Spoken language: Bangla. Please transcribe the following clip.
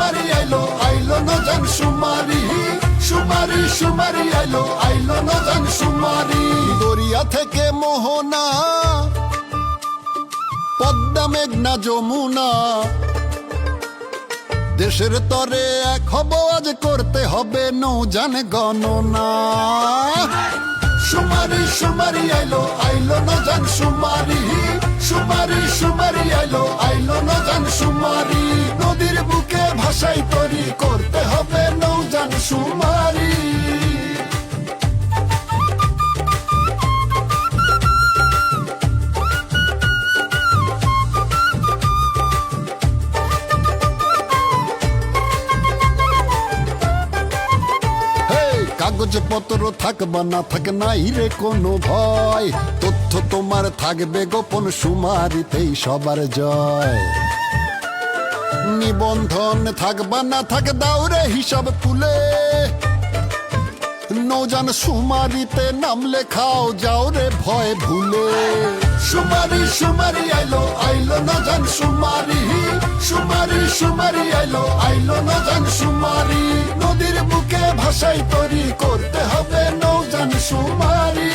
সুমারি আইলো আইলো নজান সুমারি সুমারি সুমারি আইলো আইলো নজান সুমারি দরিয়া থেকে মোহনা পদ্মা মেঘনা যমুনা দেশের তরে এক হব আজ করতে হবে নৌজান গণনা সুমারি সুমারি আইলো আইলো নজান সুমারি সুমারি সুমারি আইলো আইলো নজান সুমারি নদীর বুকে ভাষাই তরি করতে হবে নৌজান সুমারি কাগজপত্র থাকবা না থাক নাই রে কোনো ভয় তথ্য তোমার থাকবে গোপন সুমারিতেই সবার জয় নিবন্ধন থাকবা না থাক দাউরে হিসাব খুলে নৌজান সুমারিতে নাম লেখাও যাও রে ভয় ভুলে সুমারি সুমারি আইলো আইলো নজান সুমারি সুমারি সুমারি আইলো আইলো নজান সুমারি নদীর বুকে ভাষাই তরি করতে হবে নৌজান সুমারি